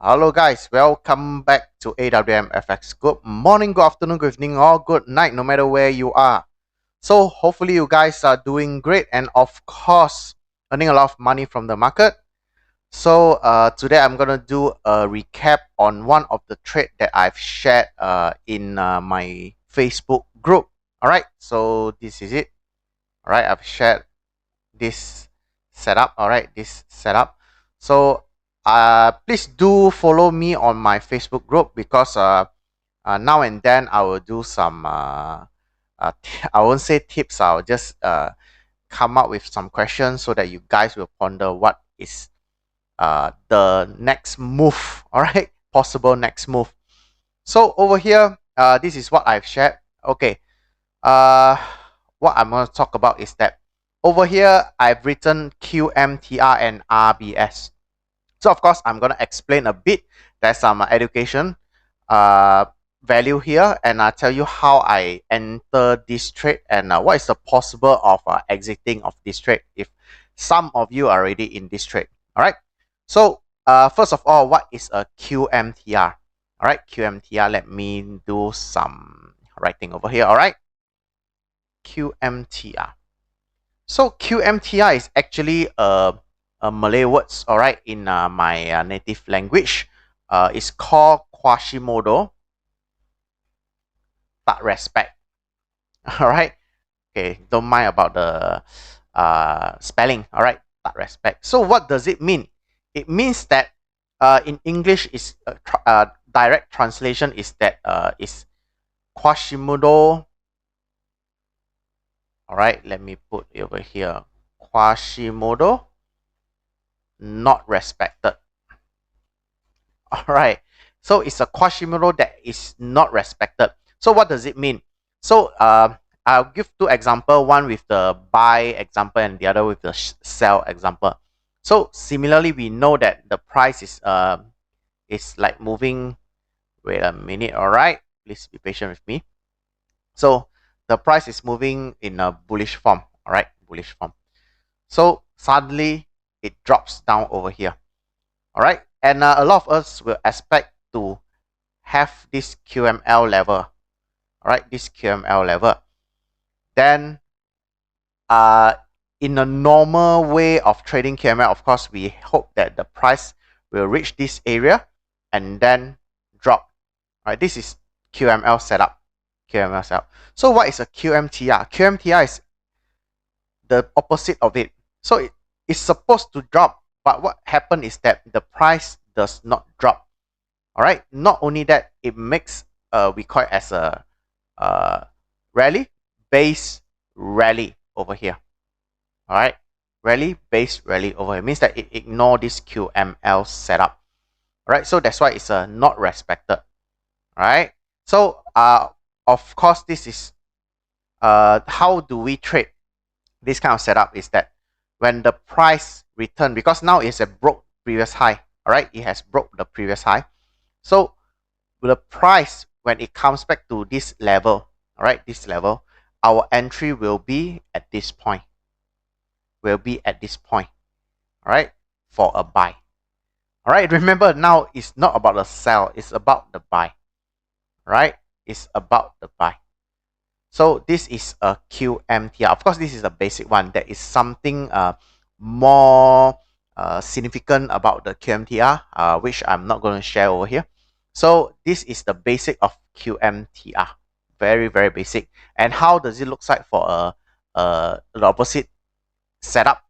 Hello guys, welcome back to AWMFX. Good morning, good afternoon, good evening, or good night, no matter where you are. So hopefully you guys are doing great and of course earning a lot of money from the market. So today I'm gonna do a recap on one of the trade that I've shared in my Facebook group. All right, so this is it. All right, I've shared this setup. All right, this setup. So please do follow me on my Facebook group because now and then I will do some I won't say tips. I'll just come up with some questions so that you guys will ponder what is the next move. All right, possible next move. So over here, this is what I've shared. Okay, uh, what I'm going to talk about is that over here I've written QMTR and RBS. So of course I'm going to explain a bit. There's some education uh, value here, and I'll tell you how I enter this trade and what is the possible of exiting of this trade if some of you are already in this trade. All right. So first of all, what is a QMTR? All right, QMTR. Let me do some writing over here. All right. QMTR. So QMTR is actually a Malay words, all right, in my native language. It's called Quasimodo tak respect. All right. Okay, don't mind about the spelling. All right, tak respect. So what does it mean? It means that in English is direct translation is that is Quasimodo. All right, let me put it over here. Quasimodo not respected. All right. So it's a Quasimodo that is not respected. So what does it mean? So I'll give two examples, one with the buy example and the other with the sell example. So similarly, we know that the price is like moving. Wait a minute. All right. Please be patient with me. So the price is moving in a bullish form. All right. Bullish form. So suddenly it drops down over here. All right. And a lot of us will expect to have this QML level. All right. This QML level. Then in a normal way of trading QML, of course, we hope that the price will reach this area and then drop. All right. This is QML setup. QML setup. So what is a QMTR? QMTR is the opposite of it. So it's supposed to drop, but what happened is that the price does not drop. All right. Not only that, it makes we call it as a rally base rally over here. All right. Rally base rally over here means that it ignore this QML setup. All right. So that's why it's not respected. All right. So of course, this is how do we trade this kind of setup is that when the price return, because now it's a broke previous high. All right. It has broke the previous high. So the price, when it comes back to this level, all right, this level, our entry will be at this point. Will be at this point, all right, for a buy. All right, remember now it's not about the sell, it's about the buy, right? It's about the buy. So this is a QMTR. Of course, this is a basic one. There is something more significant about the QMTR, which I'm not going to share over here. So this is the basic of QMTR. Very, very basic. And how does it look like for the opposite setup?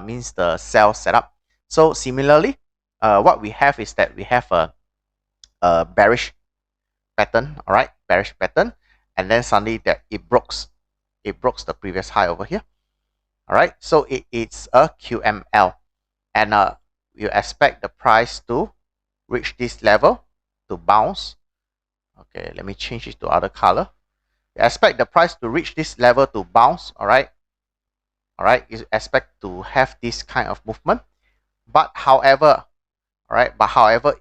Means the sell setup. So similarly, what we have is that we have a bearish pattern. All right, bearish pattern, and then suddenly that it broke the previous high over here. All right, so it's a QML, and you expect the price to reach this level to bounce. Okay, let me change it to other color. You expect the price to reach this level to bounce. All right, you expect to have this kind of movement, but however, all right,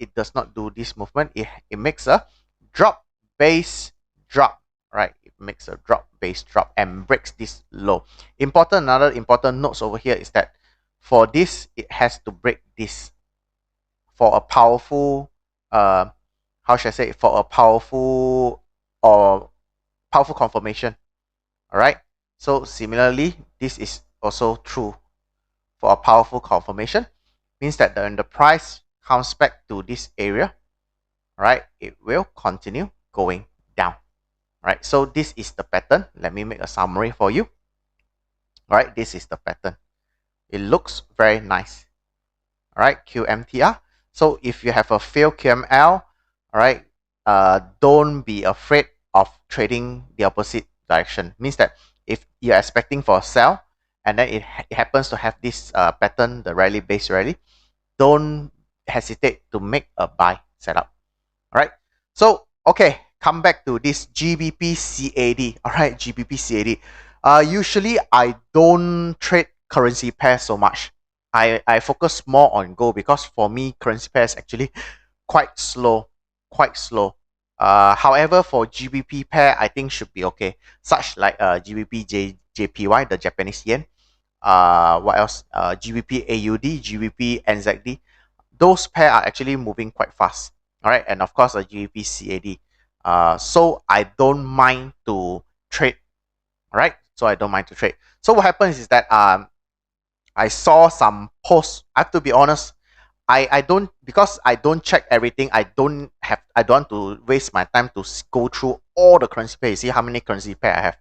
it does not do this movement. It makes a drop base drop. Right, it makes a drop base drop and breaks this low. Another important notes over here is that for this, it has to break this for a powerful, how should I say, for a powerful or powerful confirmation. All right. So similarly, this is also true for a powerful confirmation. Means that when the price comes back to this area, right, it will continue going down. Right. So this is the pattern. Let me make a summary for you. All right. This is the pattern. It looks very nice. All right. QMTR. So if you have a failed QML, all right, don't be afraid of trading the opposite direction. Means that if you're expecting for a sell and then it happens to have this pattern, the rally base rally, don't hesitate to make a buy setup. All right. So, okay, come back to this GBPCAD. All right, GBPCAD. Usually I don't trade currency pairs so much. I focus more on gold because for me, currency pairs actually quite slow, quite slow. However, for GBP pair, I think should be okay. Such like JPY, the Japanese yen. What else? GBP AUD, GBP NZD. Those pair are actually moving quite fast. All right, and of course a GBP CAD. So I don't mind to trade. All right, so I don't mind to trade. So what happens is that I saw some posts. I have to be honest. I don't, because I don't check everything. I don't want to waste my time to go through all the currency pair. You see how many currency pair I have?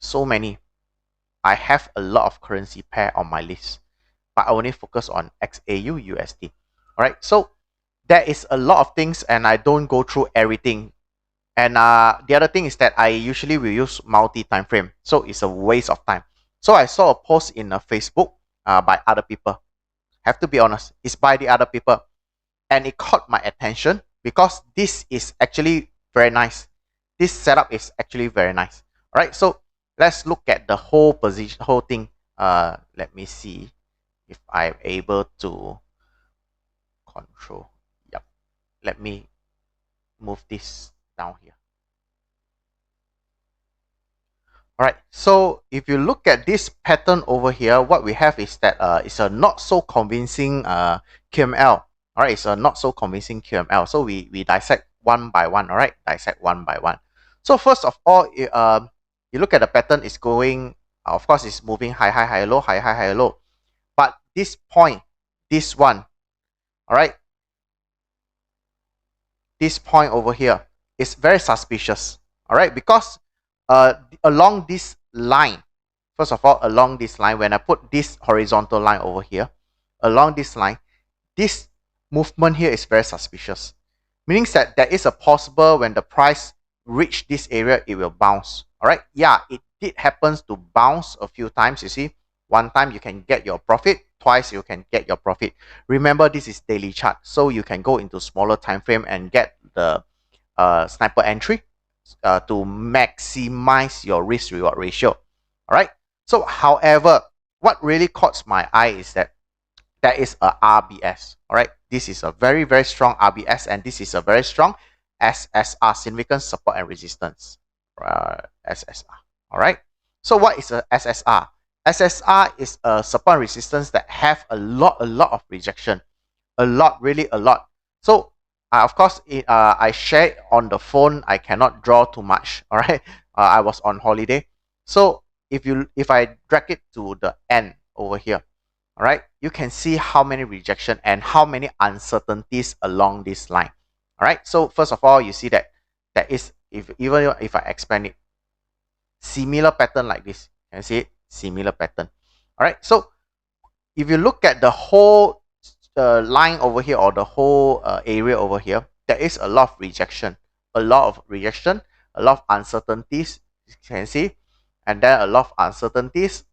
So many. I have a lot of currency pair on my list, but I only focus on XAU USD. All right, so there is a lot of things, and I don't go through everything. And the other thing is that I usually will use multi-time frame, so it's a waste of time. So I saw a post in Facebook by other people. Have to be honest, it's by the other people, and it caught my attention because this is actually very nice. This setup is actually very nice. All right, so let's look at the whole position, whole thing. Let me see if I'm able to control. Yep. Let me move this down here. All right, so if you look at this pattern over here, what we have is that it's a not so convincing QML. All right, it's a not so convincing QML. So we dissect one by one. All right, dissect one by one. So first of all, you look at the pattern, it's going, of course, it's moving high, high, high, low, high, high, high, low. But this point, this one, all right, this point over here is very suspicious. All right, because along this line, first of all, along this line, when I put this horizontal line over here, along this line, this movement here is very suspicious. Meaning that there is a possible when the price reach this area, it will bounce. All right, yeah, it did happens to bounce a few times. You see, one time you can get your profit, twice you can get your profit. Remember, this is daily chart, so you can go into smaller time frame and get the sniper entry to maximize your risk reward ratio. All right. So, however, what really caught my eye is that there is a RBS. All right. This is a very, very strong RBS, and this is a very strong SSR, significant support and resistance. SSR. All right. So, what is a SSR? SSR is a support and resistance that have a lot of rejection. A lot, really a lot. So, of course, I shared on the phone. I cannot draw too much. All right. I was on holiday. So, if I drag it to the end over here, all right, you can see how many rejection and how many uncertainties along this line. All right, so first of all, you see that there is, even if I expand it, similar pattern like this. Can you see it? Similar pattern. All right, so if you look at the whole line over here, or the whole area over here, there is a lot of rejection, a lot of uncertainties. You can see, and then a lot of uncertainties.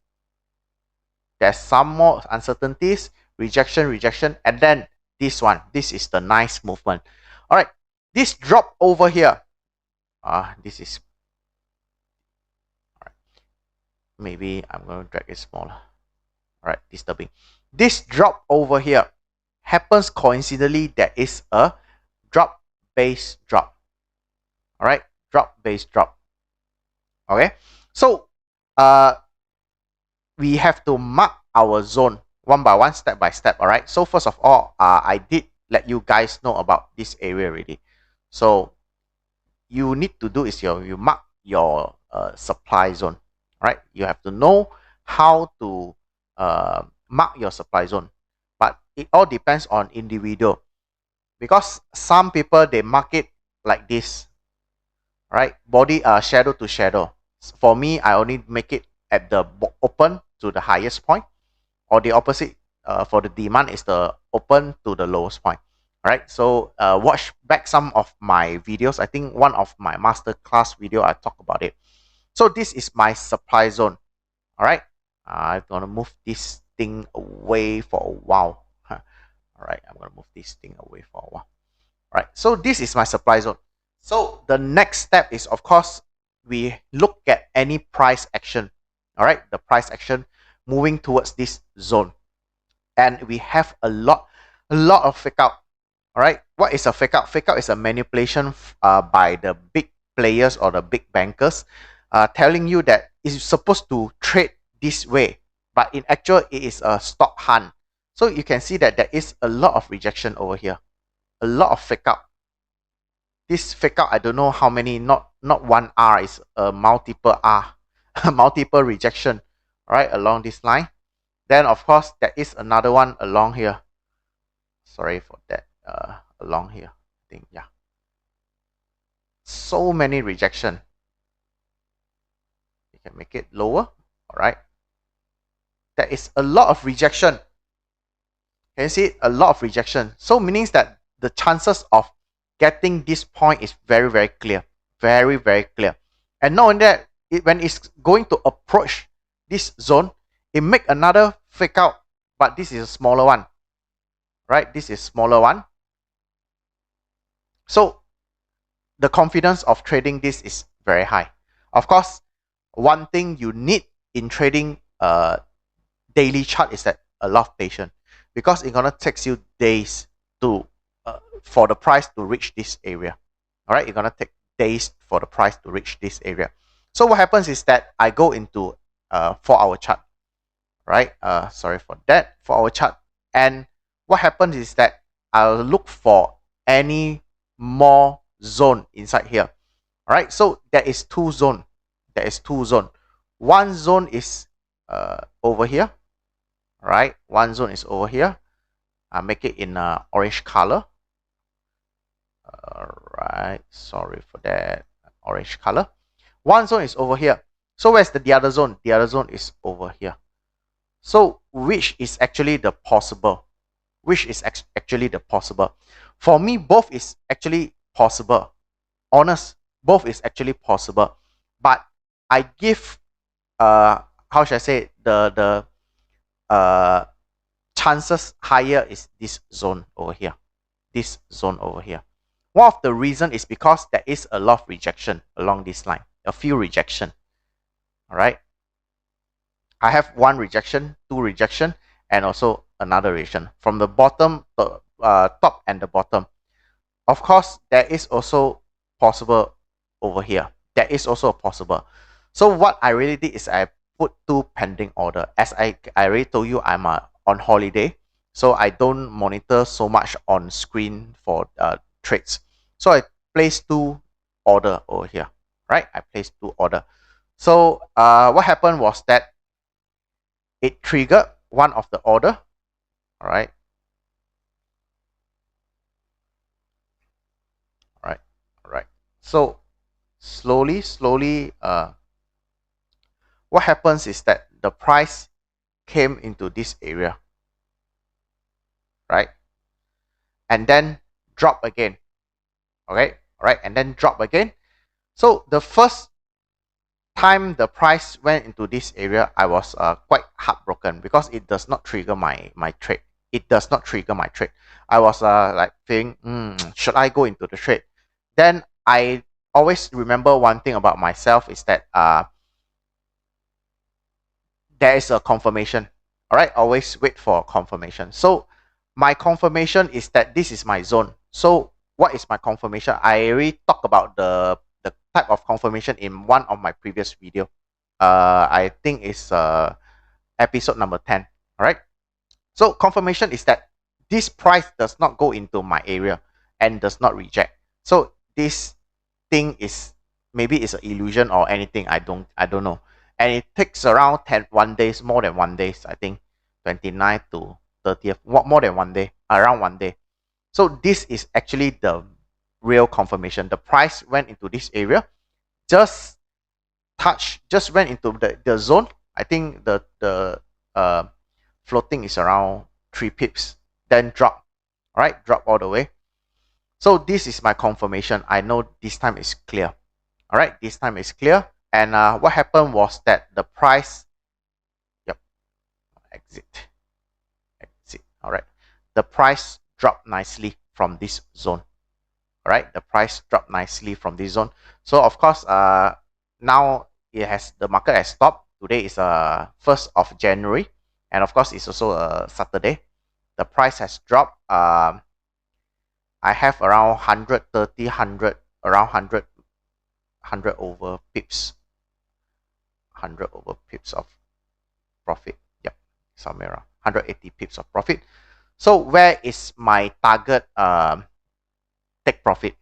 There's some more uncertainties, rejection, and then this one. This is the nice movement. All right, this drop over here. This is, all right. Maybe I'm going to drag it smaller. All right, disturbing. This drop over here happens coincidentally. There is a drop base drop. All right, drop base drop. Okay, so we have to mark our zone one by one, step by step. All right, so first of all, I did let you guys know about this area already. So you need to do is you mark your supply zone, right? You have to know how to mark your supply zone, but it all depends on individual, because some people they mark it like this, right? Body shadow to shadow. For me, I only make it at the open to the highest point, or the opposite. For the demand is the open to the lowest point. All right. So watch back some of my videos. I think one of my master class video I talk about it. So this is my supply zone. All right. I'm gonna move this thing away for a while. All right. I'm gonna move this thing away for a while. All right. So this is my supply zone. So the next step is, of course, we look at any price action. All right. The price action moving towards this zone, and we have a lot of fake out. All right, what is a fake out? Fake out is a manipulation by the big players or the big bankers, telling you that it's supposed to trade this way, but in actual it is a stock hunt. So you can see that there is a lot of rejection over here, a lot of fake out. This fake out, I don't know how many, not one R, is a multiple R, multiple rejection, right, along this line. Then of course there is another one along here. Sorry for that. Along here, I think, yeah. So many rejection. You can make it lower. All right. There is a lot of rejection. Can you see a lot of rejection? So meaning that the chances of getting this point is very, very clear. Very, very clear. And not only that, when it's going to approach this zone, it make another fake out, but this is a smaller one. Right? This is smaller one. So the confidence of trading this is very high. Of course, one thing you need in trading daily chart is that a lot of patience, because it's gonna take you days to for the price to reach this area. All right, it's gonna take days for the price to reach this area. So what happens is that I go into 4-hour chart, right? Sorry for that, 4-hour chart, and what happens is that I'll look for any more zone inside here. All right, so there is two zone. There is two zone. One zone is over here. All right, one zone is over here. I make it in orange color. All right, sorry for that, orange color. One zone is over here. So where's the other zone? The other zone is over here. So which is actually the possible? Which is actually the possible? For me, both is actually possible. Honest, both is actually possible. But I give how should I say, the chances higher is this zone over here. This zone over here. One of the reason is because there is a lot of rejection along this line. A few rejection. All right. I have one rejection, two rejection, and also another rejection from the bottom, the top and the bottom. Of course, there is also possible over here. There is also possible. So what I really did is I put two pending order. As I already told you, I'm on holiday, so I don't monitor so much on screen for trades. So I placed two order over here, right? I placed two order. So what happened was that it triggered one of the order. All right. All right. All right. So slowly, what happens is that the price came into this area, right? And then drop again. Okay. All right. And then drop again. So the first time the price went into this area, I was quite heartbroken because it does not trigger my trade. It does not trigger my trade. I was like thinking, should I go into the trade? Then I always remember one thing about myself is that there is a confirmation. All right, always wait for confirmation. So my confirmation is that this is my zone. So what is my confirmation? I already talked about the type of confirmation in one of my previous video. I think it's episode number 10. All right. So confirmation is that this price does not go into my area and does not reject. So this thing is maybe it's an illusion or anything. I don't know. And it takes around 1 days, more than 1 day. I think 29 to 30th, more than 1 day, around 1 day. So this is actually the real confirmation. The price went into this area, just went into the zone. I think the floating is around 3 pips, then drop. All right, drop all the way. So this is my confirmation. I know this time is clear. All right, this time is clear. And what happened was that the price, yep, exit. All right, the price dropped nicely from this zone. All right, the price dropped nicely from this zone. So of course, now the market has stopped. Today is 1st of January, and of course it's also a Saturday. The price has dropped. I have around 130, 100, around 100 over pips. 100 over pips of profit. Yep, somewhere around 180 pips of profit. So where is my target take profit?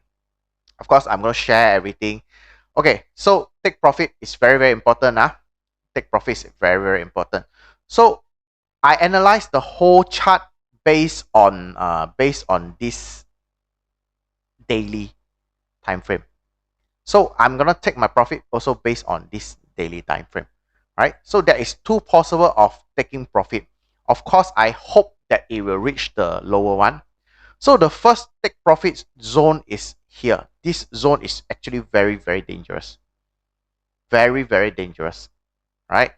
Of course, I'm going to share everything. Okay, so take profit is very, very important. Take profit is very, very important. So I analyze the whole chart based on this daily time frame. So I'm gonna take my profit also based on this daily time frame. Right? So there is two possible of taking profit. Of course, I hope that it will reach the lower one. So the first take profit zone is here. This zone is actually very, very dangerous. Very, very dangerous. Right?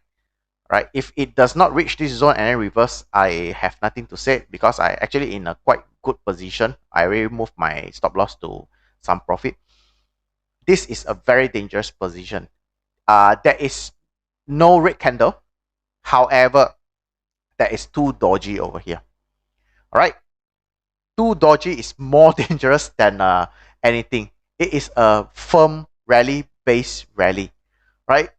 Right? If it does not reach this zone and then reverse, I have nothing to say because I actually in a quite good position. I already moved my stop loss to some profit. This is a very dangerous position. There is no red candle. However, there is too dodgy over here. All right, too dodgy is more dangerous than anything. It is a firm rally-based rally, right?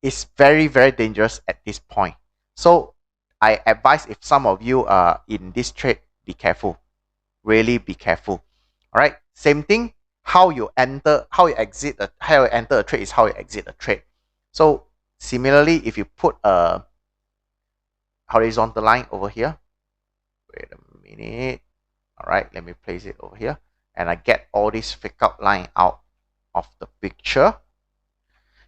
It's very, very dangerous at this point. So I advise if some of you are in this trade, be careful. Really be careful. All right. Same thing. How you enter a trade is how you exit a trade. So similarly, if you put a horizontal line over here, wait a minute. All right, let me place it over here, and I get all this fake out line out of the picture.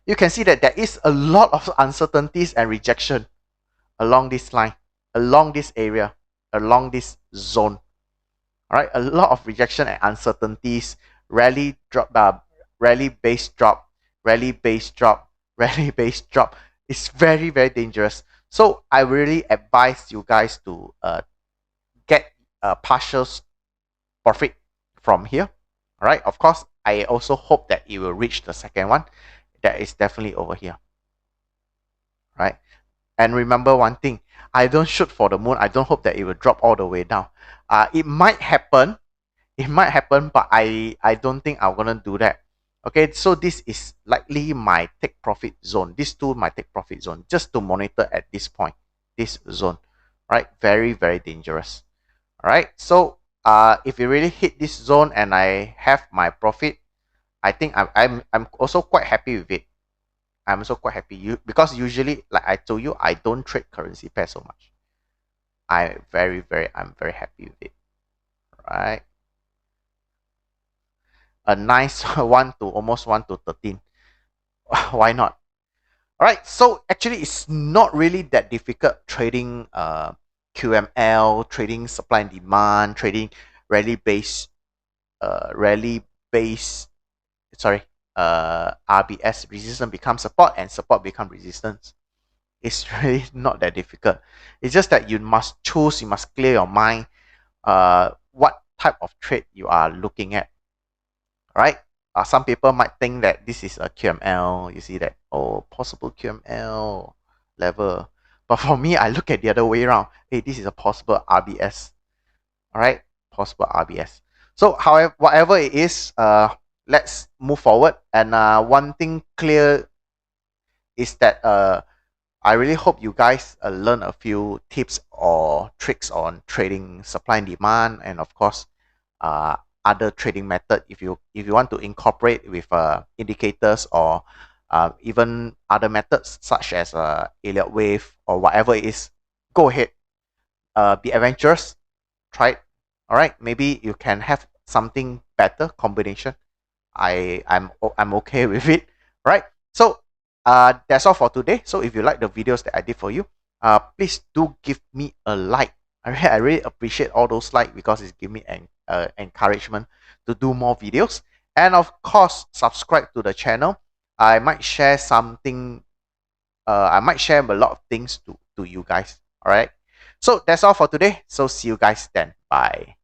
You can see that there is a lot of uncertainties and rejection along this line, along this area, along this zone. All right, a lot of rejection and uncertainties, rally drop, rally base drop, rally base drop, rally base drop. It's very, very dangerous. So I really advise you guys to get a partial profit from here. All right, of course, I also hope that it will reach the second one. That is definitely over here. Right, and remember one thing, I don't shoot for the moon. I don't hope that it will drop all the way down. It might happen, but I don't think I'm gonna do that. Okay, so this is likely my take profit zone. This two my take profit zone, just to monitor at this point, this zone. Right, very, very dangerous. All right, so if you really hit this zone and I have my profit, I think I'm also quite happy with it. I'm also quite happy because usually, like I told you, I don't trade currency pair so much. I'm very happy with it. Right, a nice 1 to almost 1 to 13. Why not? All right, so actually it's not really that difficult trading QML, trading supply and demand, trading rally based RBS, resistance becomes support and support become resistance. It's really not that difficult. It's just that you must choose, you must clear your mind what type of trade you are looking at. Right? Some people might think that this is a QML. You see that, oh, possible QML level. But for me, I look at the other way around. Hey, this is a possible RBS. All right, possible RBS. So, however, whatever it is, let's move forward. And one thing clear is that I really hope you guys learn a few tips or tricks on trading supply and demand, and of course, uh, other trading method. If you want to incorporate with indicators or even other methods such as Elliott wave or whatever it is, go ahead. Be adventurous. Try it. All right. Maybe you can have something better combination. I'm okay with it, right? So that's all for today. So if you like the videos that I did for you, please do give me a like. I really appreciate all those likes because it's give me an encouragement to do more videos. And of course, subscribe to the channel. I might share something. I might share a lot of things to you guys. All right. So that's all for today. So see you guys then. Bye.